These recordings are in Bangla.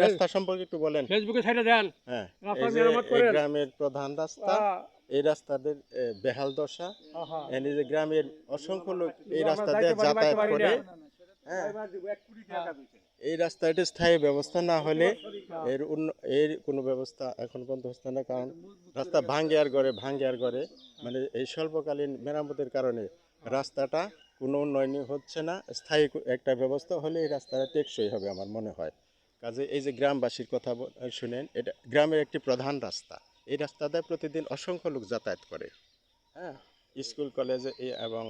রাস্তা সম্পর্কে একটু বলেন। ফেসবুকে ছাইড়া দেন। হ্যাঁ, রাস্তা এই যে মেরামত এই করেন। গ্রামের প্রধান রাস্তা, এই রাস্তাদের বেহাল দশা। এই যে গ্রামের অসংখ্য লোক এই রাস্তা দিয়ে যাতায়াত করে। হ্যাঁ, এই রাস্তাটির স্থায়ী ব্যবস্থা না হলে এর কোনো ব্যবস্থা এখন পর্যন্ত হচ্ছে না, কারণ রাস্তা ভাঙ্গে আর গড়ে মানে এই স্বল্পকালীন মেরামতের কারণে রাস্তাটা কোনো উন্নয়ন হচ্ছে না। স্থায়ী একটা ব্যবস্থা হলে এই রাস্তাটা টেকসই হবে আমার মনে হয়। কাজে এই যে গ্রামবাসীর কথা শুনেন, এটা গ্রামের একটি প্রধান রাস্তা। এই রাস্তাতে প্রতিদিন অসংখ্য লোক যাতায়াত করে। হ্যাঁ, স্কুল কলেজে এবং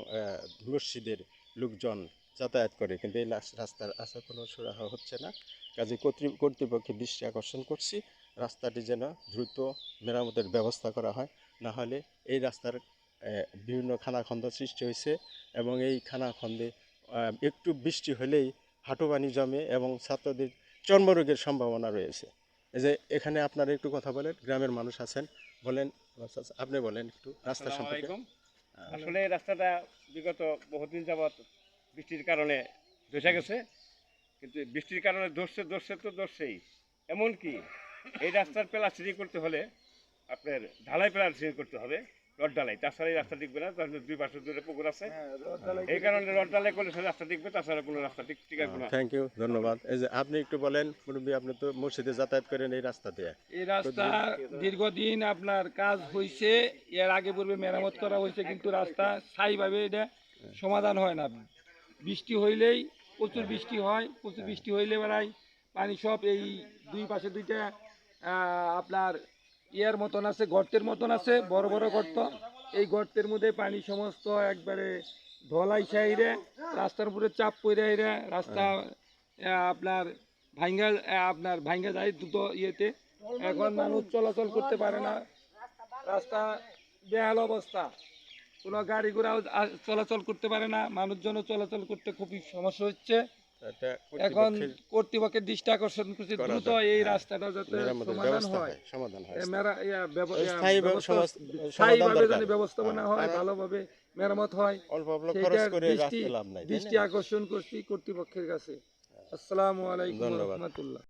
মসজিদের লোকজন যাতায়াত করে, কিন্তু এই রাস্তার আসা কোনো সুরাহা হচ্ছে না। কাজে কর্তৃপক্ষের দৃষ্টি আকর্ষণ করছি, রাস্তাটি যেন দ্রুত মেরামতের ব্যবস্থা করা হয়। না হলে এই রাস্তার বিভিন্ন খানাখন্দ সৃষ্টি হয়েছে এবং এই খানাখন্দে একটু বৃষ্টি হলেই হাঁটু পানি জমে এবং ছাত্রদের চর্মরোগের সম্ভাবনা রয়েছে। এই যে এখানে আপনারা একটু কথা বলেন, গ্রামের মানুষ আছেন, বলেন। আপনি বলেন একটু রাস্তা সম্পর্কে। আসলে এই রাস্তাটা বিগত বহুদিন যাবৎ বৃষ্টির কারণে ধসে গেছে, কিন্তু বৃষ্টির কারণে ধসছেই। এমনকি এই রাস্তার প্লাস্টারিং করতে হলে আপনার ঢালাই প্লাস্টারিং করতে হবে, রড ঢালাই, তাছাড়া এই রাস্তা টিকবে না। দুই পাশে দূরে পুকুর আছে, এই কারণে রড ঢালাই করলে রাস্তা টিকবে, তাছাড়া কোনো রাস্তা টিকবে না। থ্যাংক ইউ, ধন্যবাদ। এই যে আপনি একটু বলেন, মুরব্বী, আপনি তো মসজিদে যাতায়াত করেন এই রাস্তা দিয়ে। এই রাস্তা দীর্ঘদিন আপনার কাজ হয়েছে, এর আগে পূর্বে মেরামত করা হয়েছে, কিন্তু রাস্তা স্থায়ীভাবে এটা সমাধান হয় না। বৃষ্টি হইলেই প্রচুর বৃষ্টি হয়, প্রচুর বৃষ্টি হইলে বেড়ায় পানি সব এই দুই পাশে দুইটা আপনার ইয়ার মতন আছে, গর্তের মতন আছে, বড় বড় গর্ত। এই গর্তের মধ্যে পানি সমস্ত একবারে ঢলাই সাইরে রাস্তার উপরে চাপ পড়ে রাস্তা আপনার ভাঙ্গা যায় দ্রুত ইয়েতে। এখন মানুষ চলাচল করতে পারে না, রাস্তা বেহাল অবস্থা, কোনো গাড়ি ঘোড়াও চলাচল করতে পারে না, মানুষজনও চলাচল করতে খুবই সমস্যা হচ্ছে। এখন কর্তৃপক্ষের দৃষ্টি আকর্ষণ করছে দ্রুত এই রাস্তাটা যাতে সমাধান হয়, স্থায়ীভাবে যেন ব্যবস্থাপনা হয়, ভালোভাবে মেরামত হয়, দৃষ্টি আকর্ষণ করছি কর্তৃপক্ষের কাছে। আসসালামু আলাইকুম ওয়া রাহমাতুল্লাহ।